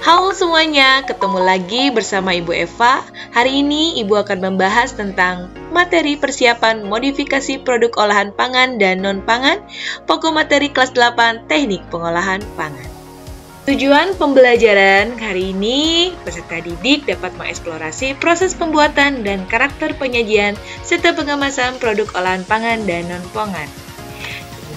Halo semuanya, ketemu lagi bersama Ibu Eva. Hari ini Ibu akan membahas tentang materi persiapan modifikasi produk olahan pangan dan non-pangan, pokok materi kelas 8 Teknik Pengolahan Pangan. Tujuan pembelajaran hari ini, peserta didik dapat mengeksplorasi proses pembuatan dan karakter penyajian serta pengemasan produk olahan pangan dan non-pangan.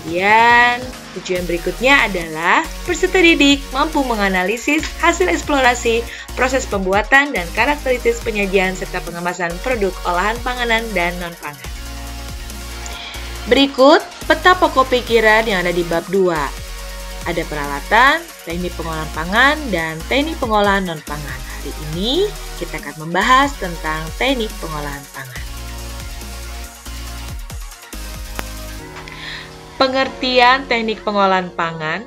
Kemudian, tujuan berikutnya adalah peserta didik mampu menganalisis hasil eksplorasi, proses pembuatan dan karakteristik penyajian serta pengemasan produk olahan panganan dan non-pangan. Berikut peta pokok pikiran yang ada di bab 2. Ada peralatan, teknik pengolahan pangan, dan teknik pengolahan non-pangan. Hari ini kita akan membahas tentang teknik pengolahan pangan. Pengertian teknik pengolahan pangan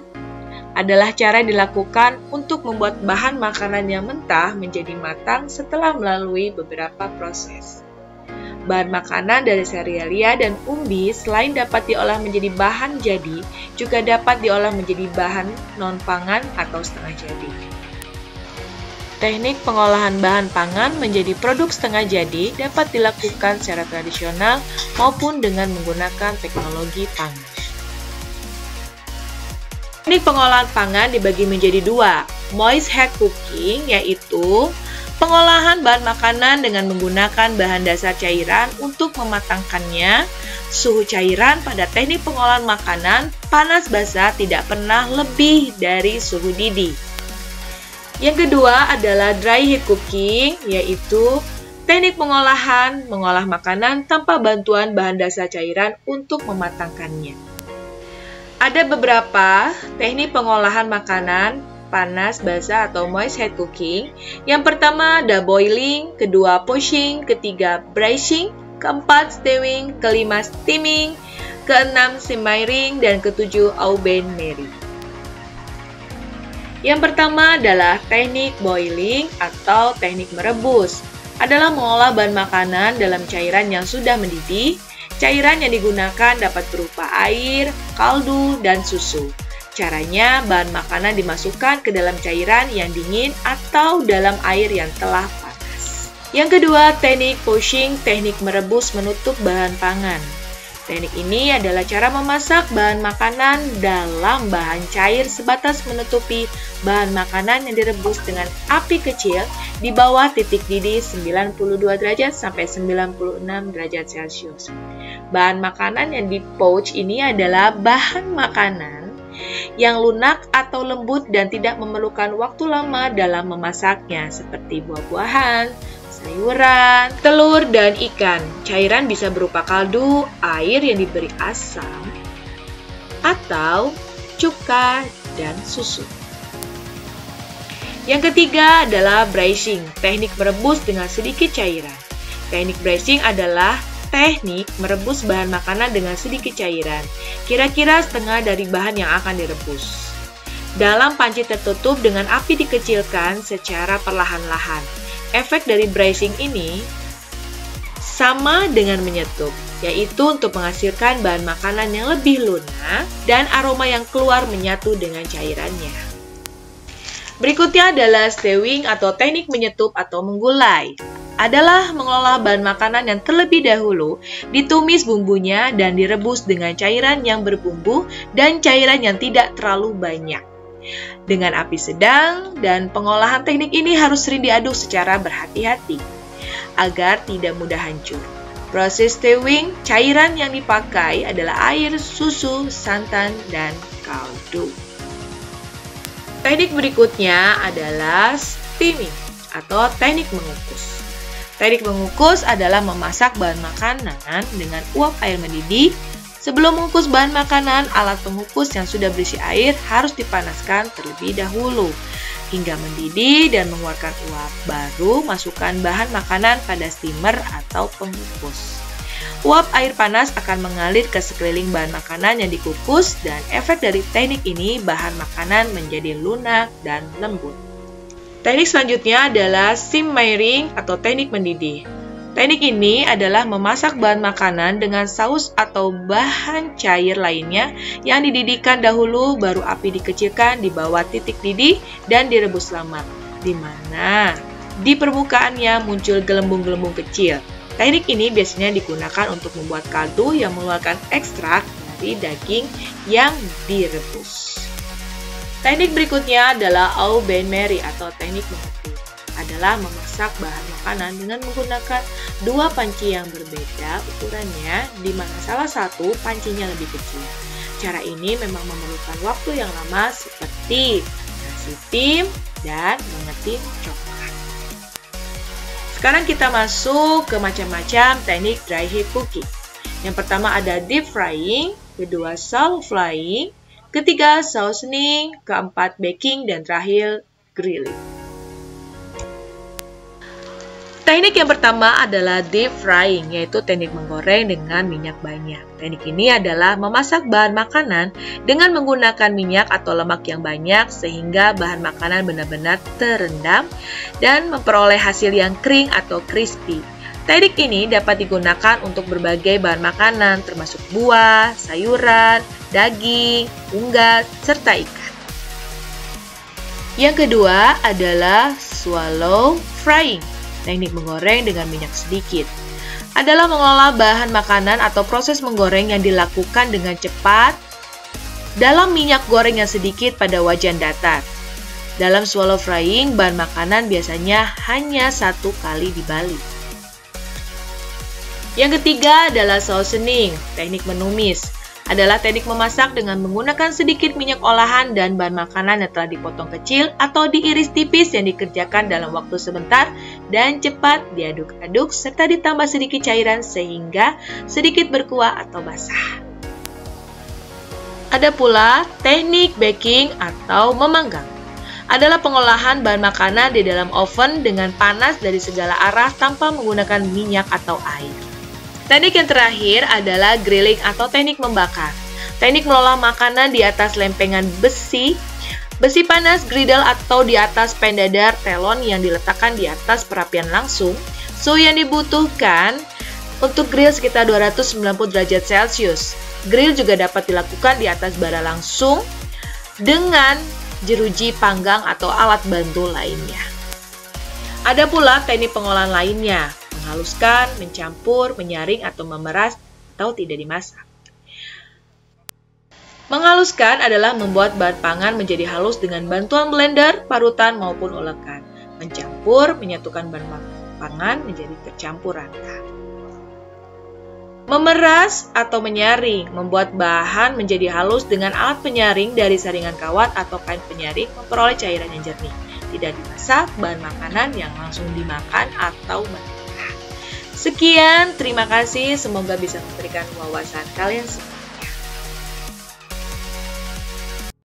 adalah cara dilakukan untuk membuat bahan makanan yang mentah menjadi matang setelah melalui beberapa proses. Bahan makanan dari serealia dan umbi selain dapat diolah menjadi bahan jadi, juga dapat diolah menjadi bahan non-pangan atau setengah jadi. Teknik pengolahan bahan pangan menjadi produk setengah jadi dapat dilakukan secara tradisional maupun dengan menggunakan teknologi pangan. Teknik pengolahan pangan dibagi menjadi dua, moist head cooking, yaitu pengolahan bahan makanan dengan menggunakan bahan dasar cairan untuk mematangkannya. Suhu cairan pada teknik pengolahan makanan panas basah tidak pernah lebih dari suhu didih. Yang kedua adalah dry heat cooking, yaitu teknik pengolahan mengolah makanan tanpa bantuan bahan dasar cairan untuk mematangkannya. Ada beberapa teknik pengolahan makanan panas basah atau moist head cooking. Yang pertama ada boiling, kedua poaching, ketiga braising, keempat stewing, kelima steaming, keenam simmering, dan ketujuh au bain-marie. Yang pertama adalah teknik boiling atau teknik merebus. Adalah mengolah bahan makanan dalam cairan yang sudah mendidih. Cairan yang digunakan dapat berupa air, kaldu, dan susu. Caranya, bahan makanan dimasukkan ke dalam cairan yang dingin atau dalam air yang telah panas. Yang kedua, teknik poaching, teknik merebus menutup bahan pangan. Teknik ini adalah cara memasak bahan makanan dalam bahan cair sebatas menutupi bahan makanan yang direbus dengan api kecil di bawah titik didih 92 derajat sampai 96 derajat Celcius. Bahan makanan yang di-poach ini adalah bahan makanan yang lunak atau lembut dan tidak memerlukan waktu lama dalam memasaknya, seperti buah-buahan, sayuran, telur, dan ikan. Cairan bisa berupa kaldu, air yang diberi asam, atau cuka dan susu. Yang ketiga adalah braising, teknik merebus dengan sedikit cairan. Teknik braising adalah teknik merebus bahan makanan dengan sedikit cairan, kira-kira setengah dari bahan yang akan direbus. Dalam panci tertutup dengan api dikecilkan secara perlahan-lahan. Efek dari braising ini sama dengan menyetup, yaitu untuk menghasilkan bahan makanan yang lebih lunak dan aroma yang keluar menyatu dengan cairannya. Berikutnya adalah stewing atau teknik menyetup atau menggulai. Adalah mengolah bahan makanan yang terlebih dahulu ditumis bumbunya dan direbus dengan cairan yang berbumbu dan cairan yang tidak terlalu banyak. Dengan api sedang, dan pengolahan teknik ini harus sering diaduk secara berhati-hati agar tidak mudah hancur. Proses stewing, cairan yang dipakai adalah air, susu, santan, dan kaldu. Teknik berikutnya adalah steaming atau teknik mengukus. Teknik mengukus adalah memasak bahan makanan dengan uap air mendidih. Sebelum mengukus bahan makanan, alat pengukus yang sudah berisi air harus dipanaskan terlebih dahulu hingga mendidih dan mengeluarkan uap. Baru masukkan bahan makanan pada steamer atau pengukus. Uap air panas akan mengalir ke sekeliling bahan makanan yang dikukus, dan efek dari teknik ini bahan makanan menjadi lunak dan lembut. Teknik selanjutnya adalah simmering atau teknik mendidih. Teknik ini adalah memasak bahan makanan dengan saus atau bahan cair lainnya yang dididihkan dahulu, baru api dikecilkan di bawah titik didih dan direbus lama, di mana di permukaannya muncul gelembung-gelembung kecil. Teknik ini biasanya digunakan untuk membuat kaldu yang mengeluarkan ekstrak dari daging yang direbus. Teknik berikutnya adalah au bain-marie atau teknik mengetik. Adalah memasak bahan makanan dengan menggunakan dua panci yang berbeda ukurannya, di mana salah satu pancinya lebih kecil. Cara ini memang memerlukan waktu yang lama seperti nasi tim dan mengetim coklat. Sekarang kita masuk ke macam-macam teknik dry heat cooking. Yang pertama ada deep frying, kedua shallow frying, ketiga seasoning, keempat baking, dan terakhir grilling. Teknik yang pertama adalah deep frying, yaitu teknik menggoreng dengan minyak banyak. Teknik ini adalah memasak bahan makanan dengan menggunakan minyak atau lemak yang banyak sehingga bahan makanan benar-benar terendam dan memperoleh hasil yang kering atau crispy. Teknik ini dapat digunakan untuk berbagai bahan makanan termasuk buah, sayuran, daging, unggas, serta ikan. Yang kedua adalah shallow frying. Teknik menggoreng dengan minyak sedikit adalah mengolah bahan makanan atau proses menggoreng yang dilakukan dengan cepat dalam minyak goreng yang sedikit pada wajan datar. Dalam shallow frying, bahan makanan biasanya hanya satu kali dibalik. Yang ketiga adalah seasoning, teknik menumis. Adalah teknik memasak dengan menggunakan sedikit minyak olahan dan bahan makanan yang telah dipotong kecil atau diiris tipis yang dikerjakan dalam waktu sebentar dan cepat diaduk-aduk serta ditambah sedikit cairan sehingga sedikit berkuah atau basah. Ada pula teknik baking atau memanggang. Adalah pengolahan bahan makanan di dalam oven dengan panas dari segala arah tanpa menggunakan minyak atau air. Teknik yang terakhir adalah grilling atau teknik membakar. Teknik mengolah makanan di atas lempengan besi panas griddle atau di atas pan dadar telon yang diletakkan di atas perapian langsung. Suhu yang dibutuhkan untuk grill sekitar 290 derajat Celcius. Grill juga dapat dilakukan di atas bara langsung dengan jeruji panggang atau alat bantu lainnya. Ada pula teknik pengolahan lainnya, menghaluskan, mencampur, menyaring, atau memeras, atau tidak dimasak. Menghaluskan adalah membuat bahan pangan menjadi halus dengan bantuan blender, parutan, maupun ulekan. Mencampur, menyatukan bahan pangan menjadi tercampur rata. Memeras atau menyaring, membuat bahan menjadi halus dengan alat penyaring dari saringan kawat atau kain penyaring, memperoleh cairan yang jernih. Tidak dimasak, bahan makanan yang langsung dimakan atau mentah. Sekian, terima kasih. Semoga bisa memberikan wawasan kalian semua.